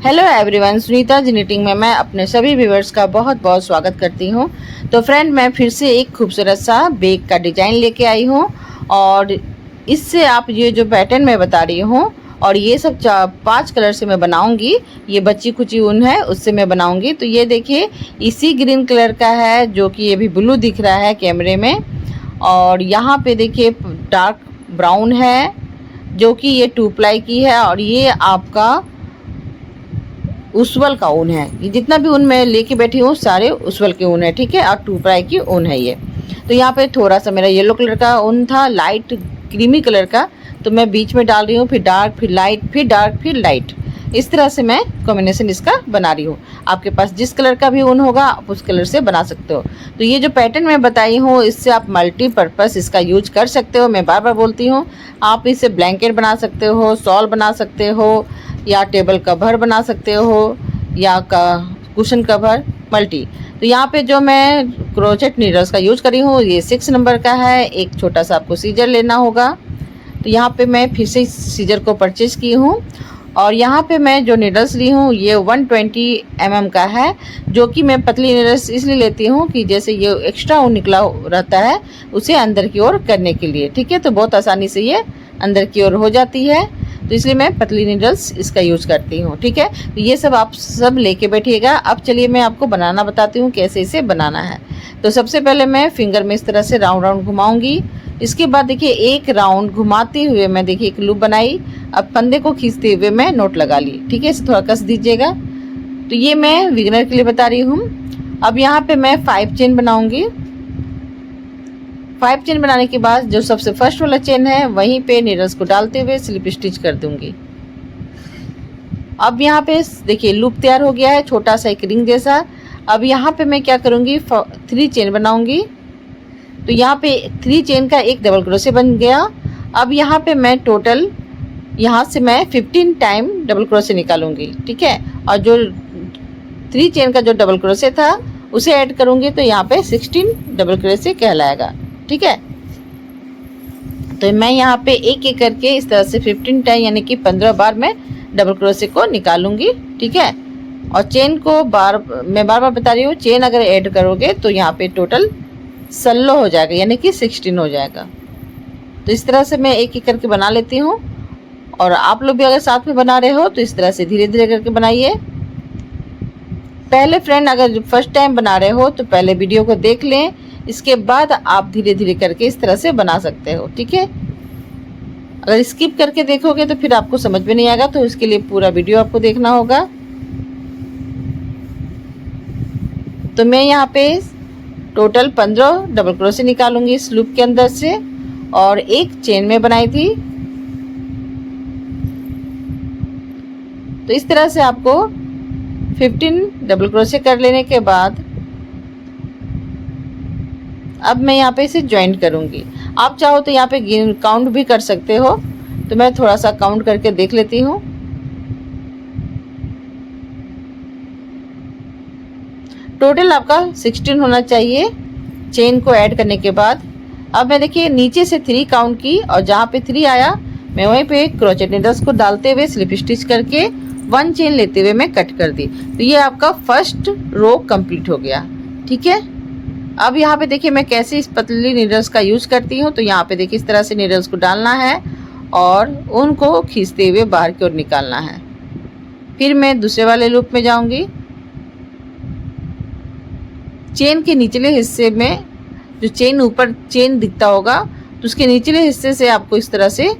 Hello everyone, Sunita knitting में मैं अपने सभी व्यूअर्स का बहुत बहुत स्वागत करती हूँ। तो फ्रेंड, मैं फिर से एक खूबसूरत सा बैग का डिज़ाइन लेके आई हूँ और इससे आप ये जो पैटर्न मैं बता रही हूँ और ये सब 5 कलर से मैं बनाऊंगी। ये बच्ची कुची ऊन है, उससे मैं बनाऊंगी। तो ये देखिए, इसी ग्रीन कलर का है जो कि ये भी ब्लू दिख रहा है कैमरे में, और यहाँ पे देखिए डार्क ब्राउन है जो कि ये 2 प्लाई की है, और ये आपका उसवल का ऊन है। ये जितना भी ऊन मैं लेके बैठी हूँ सारे उसवल के ऊन है, ठीक है, और 2 प्लाई की ऊन है ये। तो यहाँ पे थोड़ा सा मेरा येलो कलर का ऊन था, लाइट क्रीमी कलर का, तो मैं बीच में डाल रही हूँ, फिर डार्क, फिर लाइट, फिर डार्क, फिर लाइट। इस तरह से मैं कॉम्बिनेशन इसका बना रही हूँ। आपके पास जिस कलर का भी ऊन होगा आप उस कलर से बना सकते हो। तो ये जो पैटर्न मैं बताई हूँ, इससे आप मल्टीपर्पज़ इसका यूज कर सकते हो। मैं बार बार बोलती हूँ, आप इससे ब्लैंकेट बना सकते हो, शॉल बना सकते हो, या टेबल कवर बना सकते हो, या कुशन कवर, मल्टी। तो यहाँ पे जो मैं क्रोचेट नीडल्स का यूज करी हूँ, ये 6 नंबर का है। एक छोटा सा आपको सीजर लेना होगा। तो यहाँ पे मैं फिर से सीजर को परचेज की हूँ, और यहाँ पे मैं जो नीडल्स ली हूँ ये 120 mm का है, जो कि मैं पतली नीडल्स इसलिए लेती हूँ कि जैसे ये एक्स्ट्रा ऊन निकला रहता है उसे अंदर की ओर करने के लिए, ठीक है। तो बहुत आसानी से ये अंदर की ओर हो जाती है, तो इसलिए मैं पतली नीडल्स इसका यूज करती हूँ, ठीक है। तो ये सब आप सब लेके बैठिएगा। अब चलिए मैं आपको बनाना बताती हूँ कैसे इसे बनाना है। तो सबसे पहले मैं फिंगर में इस तरह से राउंड राउंड घुमाऊंगी। इसके बाद देखिए एक राउंड घुमाते हुए मैं देखिए एक लूप बनाई। अब फंदे को खींचते हुए मैं नोट लगा ली, ठीक है। इसे थोड़ा कस दीजिएगा। तो ये मैं बिगिनर के लिए बता रही हूँ। अब यहाँ पे मैं 5 चेन बनाऊंगी। 5 चेन बनाने के बाद जो सबसे फर्स्ट वाला चेन है वहीं पे नीडल्स को डालते हुए स्लिप स्टिच कर दूंगी। अब यहाँ पे देखिए लूप तैयार हो गया है, छोटा सा एक रिंग जैसा। अब यहाँ पे मैं क्या करूँगी, 3 चेन बनाऊंगी। तो यहाँ पे 3 चेन का एक डबल क्रोशे बन गया। अब यहाँ पे मैं टोटल यहाँ से मैं 15 टाइम डबल क्रोशे निकालूंगी, ठीक है। और जो 3 चेन का जो डबल क्रोशे था उसे ऐड करूंगी, तो यहाँ पे 16 डबल क्रोशे कहलाएगा, ठीक है। तो मैं यहाँ पे एक एक करके इस तरह से 15 टाइम यानी कि 15 बार मैं डबल क्रोशे को निकालूंगी, ठीक है। और चेन को मैं बार बार बता रही हूँ, चेन अगर ऐड करोगे तो यहाँ पे टोटल 16 हो जाएगा, यानी कि 16 हो जाएगा। तो इस तरह से मैं एक एक करके बना लेती हूँ, और आप लोग भी अगर साथ में बना रहे हो तो इस तरह से धीरे धीरे करके बनाइए। पहले फ्रेंड अगर फर्स्ट टाइम बना रहे हो तो पहले वीडियो को देख लें, इसके बाद आप धीरे धीरे करके इस तरह से बना सकते हो, ठीक है। अगर स्किप करके देखोगे तो फिर आपको समझ में नहीं आएगा, तो इसके लिए पूरा वीडियो आपको देखना होगा। तो मैं यहाँ पे टोटल 15 डबल क्रोशे निकालूंगी इस लूप के अंदर से, और एक चेन में बनाई थी। तो इस तरह से आपको 15 डबल क्रोशे कर लेने के बाद अब मैं यहाँ पे इसे ज्वाइंट करूँगी। आप चाहो तो यहाँ पे काउंट भी कर सकते हो, तो मैं थोड़ा सा काउंट करके देख लेती हूँ। टोटल आपका 16 होना चाहिए चेन को ऐड करने के बाद। अब मैं देखिए नीचे से 3 काउंट की, और जहाँ पे 3 आया मैं वहीं पे क्रोचेट नीडल्स को डालते हुए स्लिप स्टिच करके 1 चेन लेते हुए मैं कट कर दी। तो ये आपका फर्स्ट रो कंप्लीट हो गया, ठीक है। अब यहाँ पे देखिए मैं कैसे इस पतली नीडल्स का यूज करती हूँ। तो यहाँ पे देखिए इस तरह से नीडल्स को डालना है और उनको खींचते हुए बाहर की ओर निकालना है। फिर मैं दूसरे वाले लूप में जाऊंगी। चेन के निचले हिस्से में जो चेन ऊपर चेन दिखता होगा, तो उसके निचले हिस्से से आपको इस तरह से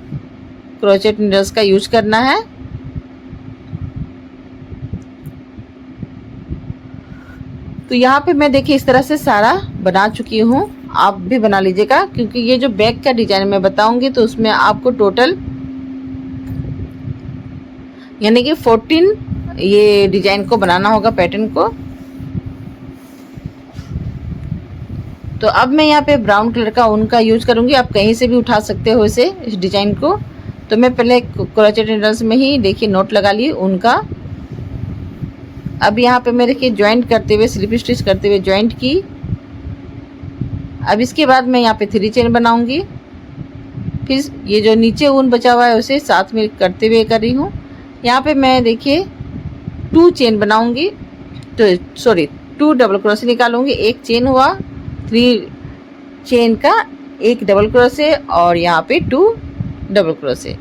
क्रोचेट नीडल्स का यूज करना है। तो यहाँ पे मैं देखिए इस तरह से सारा बना चुकी हूँ। आप भी बना लीजिएगा, क्योंकि ये जो बैक का डिजाइन मैं बताऊंगी तो उसमें आपको टोटल यानी कि 14 ये डिजाइन को बनाना होगा, पैटर्न को। तो अब मैं यहाँ पे ब्राउन कलर का ऊन का यूज करूँगी। आप कहीं से भी उठा सकते हो इसे, इस डिजाइन को। तो मैं पहले क्रोचेट नीडल्स में ही देखिए नोट लगा ली ऊन का। अब यहाँ पे मैं देखिए ज्वाइंट करते हुए स्लिप स्टिच करते हुए ज्वाइंट की। अब इसके बाद मैं यहाँ पे 3 चेन बनाऊंगी। फिर ये जो नीचे ऊन बचा हुआ है उसे साथ में करते हुए कर रही हूँ। यहाँ पे मैं देखिए 2 चेन बनाऊंगी, तो सॉरी 2 डबल क्रोशे निकालूंगी। एक चेन हुआ, 3 चेन का एक डबल क्रोशे और यहाँ पे 2 डबल क्रोशे।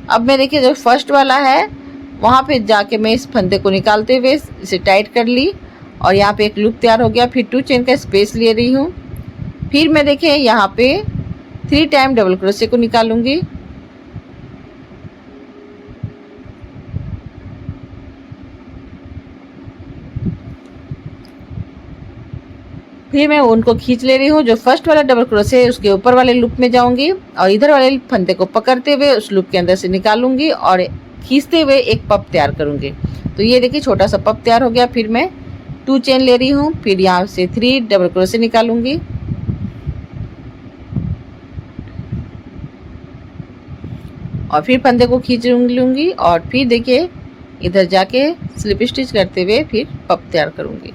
अब मैं देखिए जो फर्स्ट वाला है वहाँ पे जाके मैं इस फंदे को निकालते हुए इसे टाइट कर ली और यहाँ पे एक लूप तैयार हो गया। फिर 2 चेन का स्पेस ले रही हूँ। फिर मैं देखिए यहाँ पे 3 टाइम डबल क्रोशे को निकालूंगी। फिर मैं उनको खींच ले रही हूँ। जो फर्स्ट वाला डबल क्रोशे है उसके ऊपर वाले लूप में जाऊंगी और इधर वाले फंदे को पकड़ते हुए उस लूप के अंदर से निकालूंगी और खींचते हुए एक पप तैयार करूंगी। तो ये देखिए छोटा सा पप तैयार हो गया। फिर मैं 2 चेन ले रही हूँ, फिर यहाँ से 3 डबल क्रोशे निकालूंगी और फिर फंदे को खींच लूंगी और फिर देखिए इधर जाके स्लिप स्टिच करते हुए फिर पप तैयार करूंगी।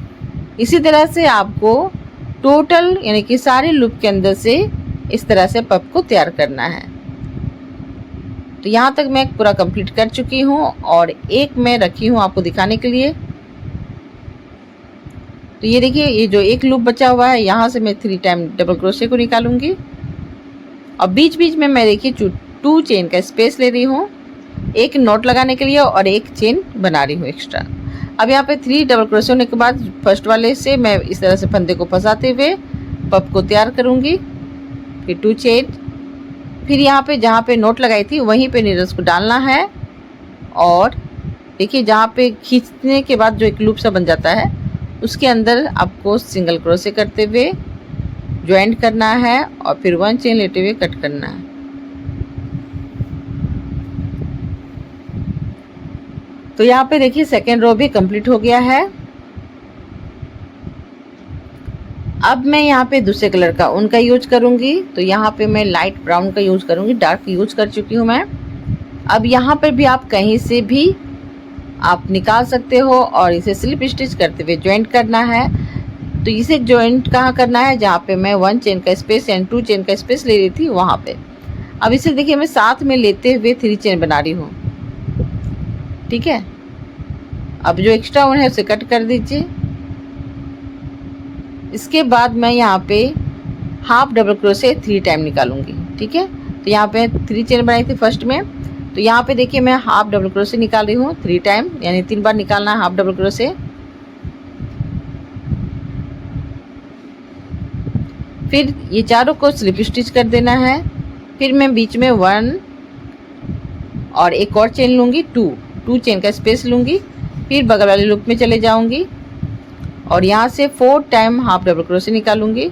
इसी तरह से आपको टोटल यानी कि सारे लूप के अंदर से इस तरह से पप को तैयार करना है। तो यहाँ तक मैं पूरा कंप्लीट कर चुकी हूँ और एक मैं रखी हूँ आपको दिखाने के लिए। तो ये देखिए ये जो एक लूप बचा हुआ है यहाँ से मैं 3 टाइम डबल क्रोशे को निकालूंगी और बीच बीच में मैं देखिए 2 चेन का स्पेस ले रही हूँ एक नॉट लगाने के लिए और एक चेन बना रही हूँ एक्स्ट्रा। अब यहाँ पे 3 डबल क्रोशे होने के बाद फर्स्ट वाले से मैं इस तरह से फंदे को फंसाते हुए पप को तैयार करूँगी। फिर 2 चेन, फिर यहाँ पे जहाँ पे नोट लगाई थी वहीं पे नीडल्स को डालना है और देखिए जहाँ पे खींचने के बाद जो एक लूप सा बन जाता है उसके अंदर आपको सिंगल क्रोशे करते हुए ज्वाइंट करना है और फिर 1 चेन लेते हुए कट करना है। तो यहाँ पे देखिए सेकेंड रो भी कंप्लीट हो गया है। अब मैं यहाँ पे दूसरे कलर का ऊन का यूज करूँगी। तो यहाँ पे मैं लाइट ब्राउन का यूज करूँगी, डार्क यूज कर चुकी हूँ मैं। अब यहाँ पर भी आप कहीं से भी आप निकाल सकते हो और इसे स्लिप स्टिच करते हुए ज्वाइंट करना है। तो इसे ज्वाइंट कहाँ करना है, जहाँ पे मैं 1 चेन का स्पेस यानी 2 चेन का स्पेस ले रही थी वहाँ पे। अब इसे देखिए मैं साथ में लेते हुए 3 चेन बना रही हूँ, ठीक है। अब जो एक्स्ट्रा ऊन है उसे कट कर दीजिए। इसके बाद मैं यहाँ पे हाफ डबल क्रोशे 3 टाइम निकालूंगी, ठीक है। तो यहाँ पे 3 चेन बनाई थी फर्स्ट में, तो यहाँ पे देखिए मैं हाफ डबल क्रोशे निकाल रही हूँ 3 टाइम, यानी 3 बार निकालना है हाफ डबल क्रोशे। फिर ये चारों को स्लिप स्टिच कर देना है। फिर मैं बीच में 1 और एक और चेन लूँगी, 2 चेन का स्पेस लूँगी। फिर बगल वाले लूप में चले जाऊँगी और यहाँ से 4 टाइम हाफ डबल क्रोशे निकालूँगी।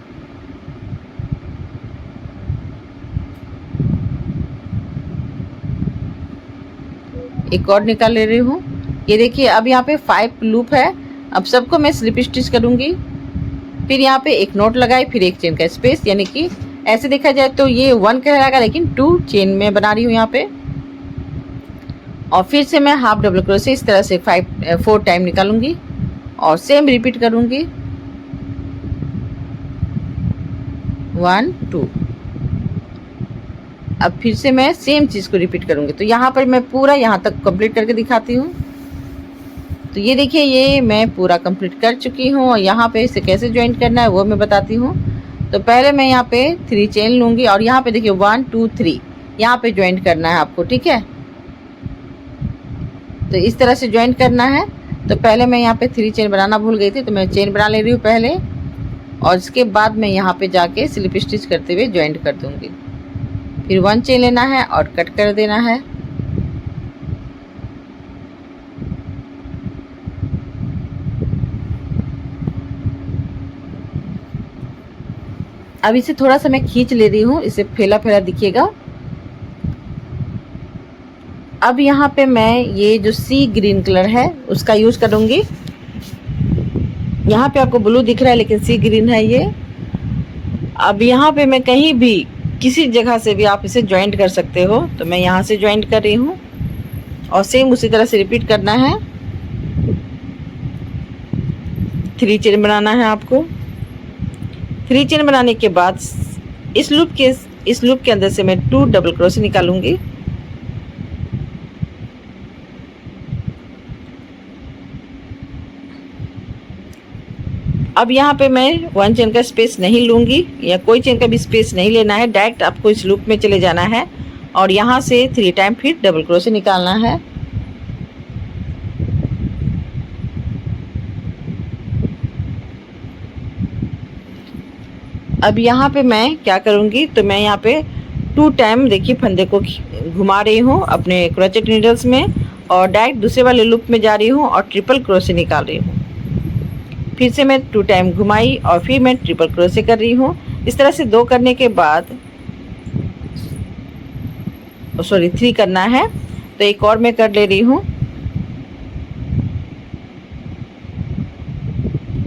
एक और निकाल ले रही हूँ। ये देखिए अब यहाँ पे 5 लूप है। अब सबको मैं स्लिप स्टिच करूँगी। फिर यहाँ पे एक नोट लगाई, फिर एक चेन का स्पेस, यानी कि ऐसे देखा जाए तो ये 1 कहलाएगा लेकिन 2 चेन में बना रही हूँ यहाँ पे। और फिर से मैं हाफ डबल क्रोशे इस तरह से 4 टाइम निकालूंगी और सेम रिपीट करूंगी 1 2। अब फिर से मैं सेम चीज़ को रिपीट करूंगी। तो यहाँ पर मैं पूरा यहाँ तक कंप्लीट करके दिखाती हूँ। तो ये देखिए ये मैं पूरा कंप्लीट कर चुकी हूँ और यहाँ पे इसे कैसे ज्वाइंट करना है वो मैं बताती हूँ। तो पहले मैं यहाँ पे 3 चेन लूँगी और यहाँ पे देखिए 1 2 3 यहाँ पे ज्वाइंट करना है आपको, ठीक है। तो इस तरह से ज्वाइंट करना है। तो पहले मैं यहाँ पे 3 चेन बनाना भूल गई थी, तो मैं चेन बना ले रही हूँ पहले और इसके बाद मैं यहाँ पे जाके स्लिप स्टिच करते हुए ज्वाइंट कर दूँगी। फिर 1 चेन लेना है और कट कर देना है। अब इसे थोड़ा सा मैं खींच ले रही हूँ, इसे फैला फैला दिखिएगा। अब यहाँ पे मैं ये जो सी ग्रीन कलर है उसका यूज करूँगी। यहाँ पे आपको ब्लू दिख रहा है लेकिन सी ग्रीन है ये। अब यहाँ पे मैं कहीं भी किसी जगह से भी आप इसे ज्वाइंट कर सकते हो। तो मैं यहाँ से ज्वाइंट कर रही हूँ और सेम उसी तरह से रिपीट करना है। 3 चेन बनाना है आपको। 3 चेन बनाने के बाद इस लूप के अंदर से मैं 2 डबल क्रोशे निकालूंगी। अब यहाँ पे मैं 1 चेन का स्पेस नहीं लूँगी, या कोई चेन का भी स्पेस नहीं लेना है, डायरेक्ट आपको इस लूप में चले जाना है और यहाँ से 3 टाइम फिर डबल क्रोशे निकालना है। अब यहाँ पे मैं क्या करूँगी, तो मैं यहाँ पे 2 टाइम देखिए फंदे को घुमा रही हूँ अपने क्रोचेट नीडल्स में और डायरेक्ट दूसरे वाले लूप में जा रही हूँ और ट्रिपल क्रोशे निकाल रही हूँ। फिर से मैं 2 टाइम घुमाई और फिर मैं ट्रिपल क्रोशे कर रही हूँ। इस तरह से 2 करने के बाद, सॉरी 3 करना है, तो एक और मैं कर ले रही हूँ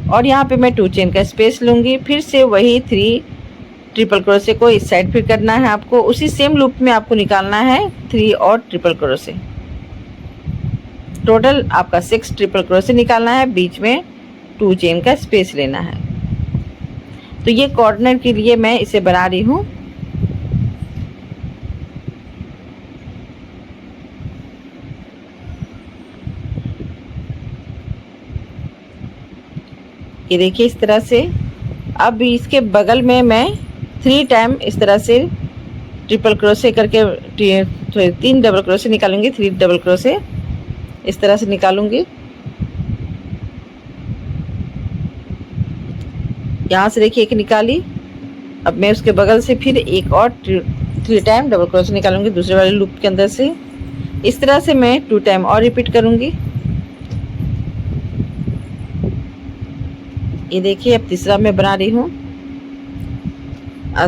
और यहाँ पे मैं 2 चेन का स्पेस लूँगी। फिर से वही 3 ट्रिपल क्रोशे को इस साइड फिर करना है आपको, उसी सेम लूप में आपको निकालना है 3 और ट्रिपल क्रोशे। टोटल आपका 6 ट्रिपल क्रोशे निकालना है, बीच में 2 चेन का स्पेस लेना है। तो ये कॉर्नर के लिए मैं इसे बना रही हूँ। ये देखिए इस तरह से। अब इसके बगल में मैं 3 टाइम इस तरह से ट्रिपल क्रोशे करके 3 डबल क्रोशे निकालूंगी, 3 डबल क्रोशे इस तरह से निकालूंगी। यहाँ से देखिए एक निकाली। अब मैं उसके बगल से फिर एक और 3 टाइम डबल क्रोशे निकालूंगी दूसरे वाले लूप के अंदर से। इस तरह से मैं 2 टाइम और रिपीट करूंगी। ये देखिए अब तीसरा मैं बना रही हूँ।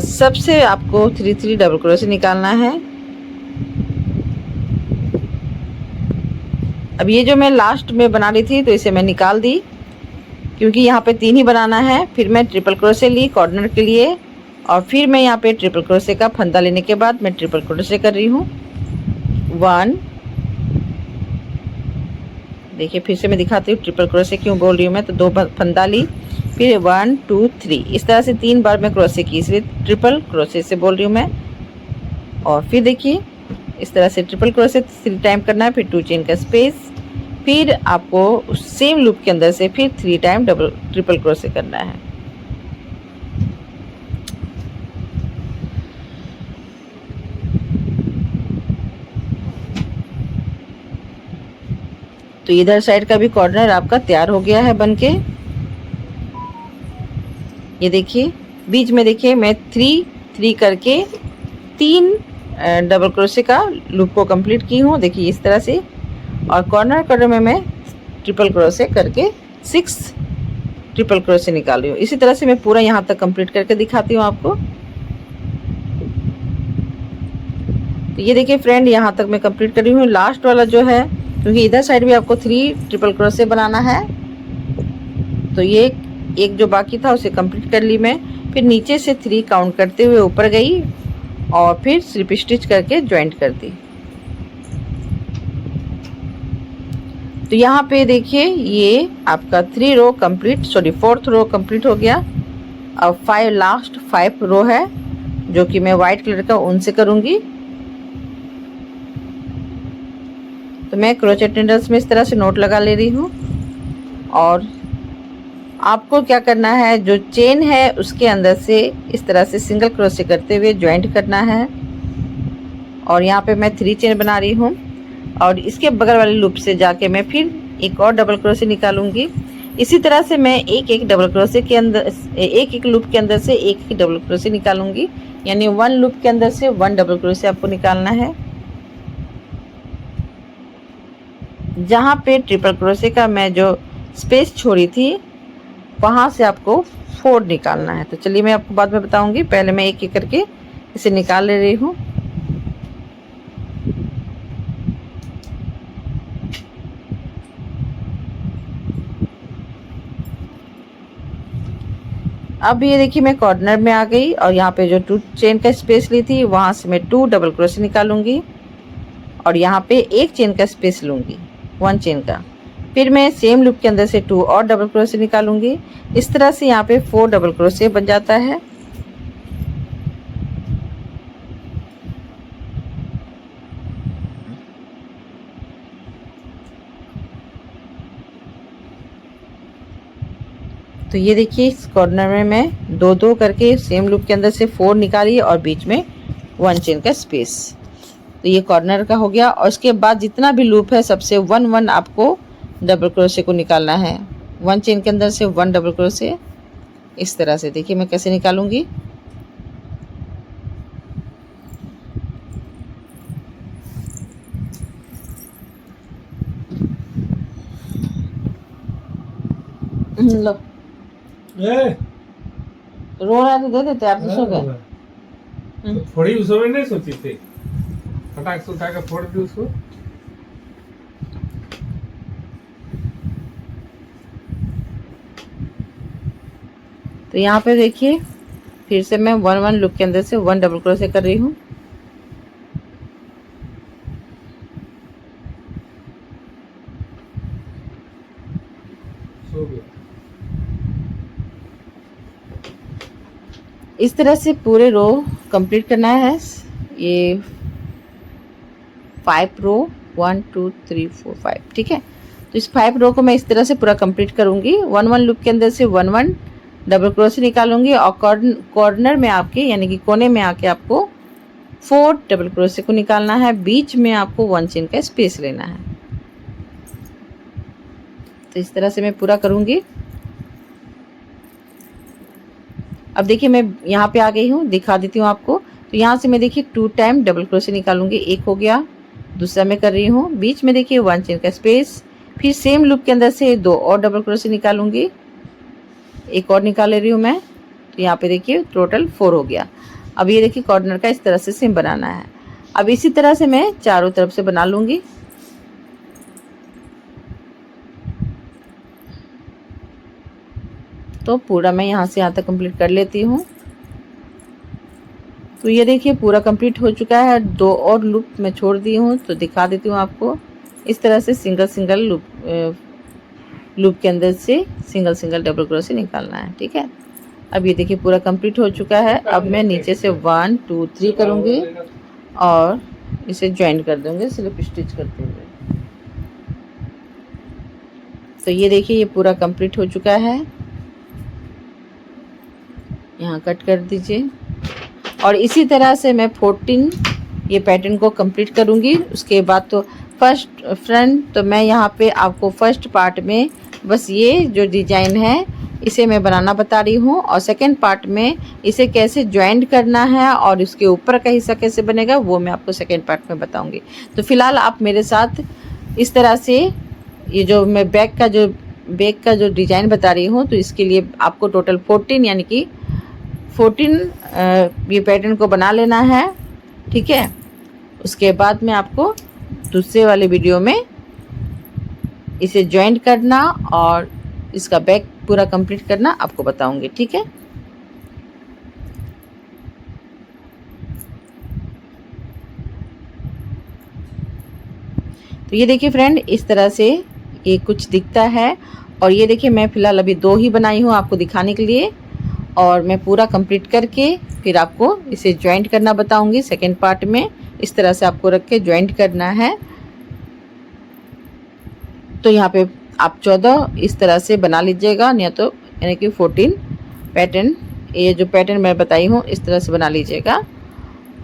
सबसे आपको 3 डबल क्रोशे निकालना है। अब ये जो मैं लास्ट में बना रही थी तो इसे मैं निकाल दी, क्योंकि यहाँ पे 3 ही बनाना है। फिर मैं ट्रिपल क्रोशे ली कॉर्नर के लिए और फिर मैं यहाँ पे ट्रिपल क्रोशे का फंदा लेने के बाद मैं ट्रिपल क्रोशे कर रही हूँ। 1, देखिए फिर से मैं दिखाती हूँ ट्रिपल क्रोशे क्यों बोल रही हूँ मैं। तो 2 फंदा ली, फिर 1 2 3 इस तरह से 3 बार मैं क्रोशे की, इसलिए ट्रिपल क्रोशे से बोल रही हूँ मैं। और फिर देखिए इस तरह से ट्रिपल क्रोशे 3 टाइम करना है, फिर 2 चेन का स्पेस, फिर आपको सेम लूप के अंदर से फिर 3 टाइम ट्रिपल क्रोशे करना है। तो इधर साइड का भी कॉर्नर आपका तैयार हो गया है बनके। ये देखिए बीच में देखिए मैं 3 करके 3 डबल क्रोशे का लूप को कंप्लीट की हूँ, देखिए इस तरह से। और कॉर्नर में मैं ट्रिपल क्रोशे करके 6 ट्रिपल क्रोशे निकाल रही हूँ। इसी तरह से मैं पूरा यहाँ तक कंप्लीट करके दिखाती हूँ आपको। तो ये देखिए फ्रेंड यहाँ तक मैं कंप्लीट कर रही हूँ। लास्ट वाला जो है, क्योंकि इधर साइड भी आपको 3 ट्रिपल क्रोशे बनाना है, तो ये एक जो बाकी था उसे कंप्लीट कर ली मैं। फिर नीचे से 3 काउंट करते हुए ऊपर गई और फिर स्लिप स्टिच करके ज्वाइंट कर दी। तो यहाँ पे देखिए ये आपका 3 row complete, sorry 4th row complete हो गया। अब 5 लास्ट 5 रो है जो कि मैं वाइट कलर का ऊन से करूँगी। तो मैं क्रोचेट नीडल्स में इस तरह से नोट लगा ले रही हूँ और आपको क्या करना है, जो चेन है उसके अंदर से इस तरह से सिंगल क्रोशे करते हुए ज्वाइंट करना है। और यहाँ पे मैं 3 चेन बना रही हूँ और इसके बगल वाले लूप से जाके मैं फिर एक और डबल क्रोशे निकालूंगी। इसी तरह से मैं एक डबल क्रोशे के अंदर, एक लूप के अंदर से एक डबल क्रोशे निकालूंगी, यानी 1 लूप के अंदर से 1 डबल क्रोशे आपको निकालना है। जहाँ पे ट्रिपल क्रोशे का मैं जो स्पेस छोड़ी थी वहाँ से आपको 4 निकालना है। तो चलिए मैं आपको बाद में बताऊंगी, पहले मैं एक एक करके इसे निकाल ले रही हूँ। अब ये देखिए मैं कॉर्नर में आ गई और यहाँ पे जो 2 चेन का स्पेस ली थी वहाँ से मैं 2 डबल क्रोशे निकालूंगी और यहाँ पे 1 चेन का स्पेस लूँगी, 1 चेन का। फिर मैं सेम लूप के अंदर से 2 और डबल क्रोशे निकालूंगी। इस तरह से यहाँ पे 4 डबल क्रोशे बन जाता है। तो ये देखिए इस कॉर्नर में मैं दो दो करके सेम लूप के अंदर से 4 निकाली और बीच में 1 चेन का स्पेस। तो ये कॉर्नर का हो गया। और उसके बाद जितना भी लूप है सबसे 1 1 आपको डबल क्रोशे को निकालना है। 1 चेन के अंदर से 1 डबल क्रोशे इस तरह से। देखिए मैं कैसे निकालूंगी। लो रो रहा है तो दे देते, आप तो सो गए। तो थोड़ी उस समय नहीं सोची थी, फटाक से उठा के फोड़ दी उसको। तो यहाँ पे देखिए फिर से मैं 1 1 लूप के अंदर से 1 डबल क्रोशे कर रही हूँ। सो गया। इस तरह से पूरे रो कंप्लीट करना है। ये 5 रो 1 2 3 4 5, ठीक है। तो इस 5 रो को मैं इस तरह से पूरा कंप्लीट करूंगी। 1 1 लूप के अंदर से 1 1 डबल क्रोशे निकालूंगी और कॉर्नर में आपके यानी कि कोने में आके आपको 4 डबल क्रोशे को निकालना है। बीच में आपको 1 चेन का स्पेस लेना है। तो इस तरह से मैं पूरा करूंगी। अब देखिए मैं यहाँ पे आ गई हूँ, दिखा देती हूँ आपको। तो यहाँ से मैं देखिए 2 टाइम डबल क्रोशे निकालूंगी। एक हो गया, दूसरा मैं कर रही हूँ। बीच में देखिए 1 चेन का स्पेस। फिर सेम लूप के अंदर से 2 और डबल क्रोशे निकालूंगी। एक और निकाल ले रही हूँ मैं। तो यहाँ पे देखिए टोटल 4 हो गया। अब ये देखिए कॉर्नर का इस तरह से सेम बनाना है। अब इसी तरह से मैं चारों तरफ से बना लूंगी। तो पूरा मैं यहाँ से यहाँ तक कंप्लीट कर लेती हूँ। तो ये देखिए पूरा कंप्लीट हो चुका है। 2 और लूप मैं छोड़ दी हूँ, तो दिखा देती हूँ आपको। इस तरह से सिंगल सिंगल लूप के अंदर से सिंगल सिंगल डबल क्रोशे निकालना है, ठीक है। अब ये देखिए पूरा कंप्लीट हो चुका है। अब मैं नीचे से 1 2 3 करूँगी और इसे ज्वाइन कर दूँगी स्लिप स्टिच करते हुए। तो ये देखिए ये पूरा कंप्लीट हो चुका है। यहाँ कट कर दीजिए। और इसी तरह से मैं 14 ये पैटर्न को कंप्लीट करूँगी। उसके बाद तो फर्स्ट फ्रंट, तो मैं यहाँ पे आपको फर्स्ट पार्ट में बस ये जो डिज़ाइन है इसे मैं बनाना बता रही हूँ, और सेकंड पार्ट में इसे कैसे ज्वाइंट करना है और इसके ऊपर का हिस्सा कैसे बनेगा वो मैं आपको सेकंड पार्ट में बताऊँगी। तो फिलहाल आप मेरे साथ इस तरह से ये जो मैं बैक का जो डिज़ाइन बता रही हूँ, तो इसके लिए आपको टोटल 14 यानी कि 14 ये पैटर्न को बना लेना है, ठीक है। उसके बाद मैं आपको दूसरे वाले वीडियो में इसे ज्वाइंट करना और इसका बैक पूरा कंप्लीट करना आपको बताऊंगी, ठीक है। तो ये देखिए फ्रेंड इस तरह से ये कुछ दिखता है। और ये देखिए मैं फ़िलहाल अभी 2 ही बनाई हूँ आपको दिखाने के लिए, और मैं पूरा कंप्लीट करके फिर आपको इसे ज्वाइंट करना बताऊंगी सेकंड पार्ट में। इस तरह से आपको रख के ज्वाइंट करना है। तो यहाँ पे आप 14 इस तरह से बना लीजिएगा, या तो यानी कि 14 पैटर्न, ये जो पैटर्न मैं बताई हूँ इस तरह से बना लीजिएगा।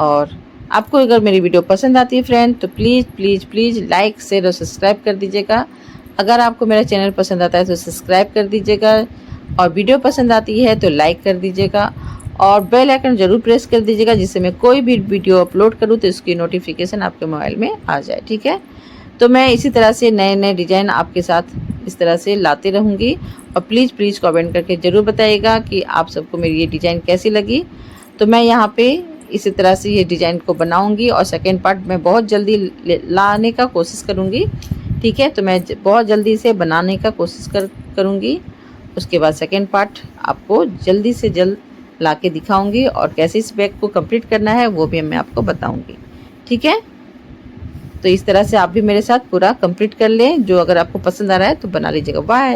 और आपको अगर मेरी वीडियो पसंद आती है फ्रेंड तो please please please like share और सब्सक्राइब कर दीजिएगा। अगर आपको मेरा चैनल पसंद आता है तो सब्सक्राइब कर दीजिएगा, और वीडियो पसंद आती है तो लाइक कर दीजिएगा, और बेल आइकन ज़रूर प्रेस कर दीजिएगा जिससे मैं कोई भी वीडियो अपलोड करूँ तो इसकी नोटिफिकेशन आपके मोबाइल में आ जाए, ठीक है। तो मैं इसी तरह से नए नए डिज़ाइन आपके साथ इस तरह से लाती रहूँगी। और प्लीज़ प्लीज़ कमेंट करके ज़रूर बताइएगा कि आप सबको मेरी ये डिज़ाइन कैसी लगी। तो मैं यहाँ पे इसी तरह से ये डिज़ाइन को बनाऊँगी और सेकेंड पार्ट मैं बहुत जल्दी लाने का कोशिश करूँगी, ठीक है। तो मैं बहुत जल्दी से बनाने का कोशिश करूँगी। उसके बाद सेकेंड पार्ट आपको जल्दी से जल्द ला के दिखाऊँगी, और कैसे इस बैग को कंप्लीट करना है वो भी मैं आपको बताऊँगी, ठीक है। तो इस तरह से आप भी मेरे साथ पूरा कंप्लीट कर लें। जो अगर आपको पसंद आ रहा है तो बना लीजिएगा। बाय।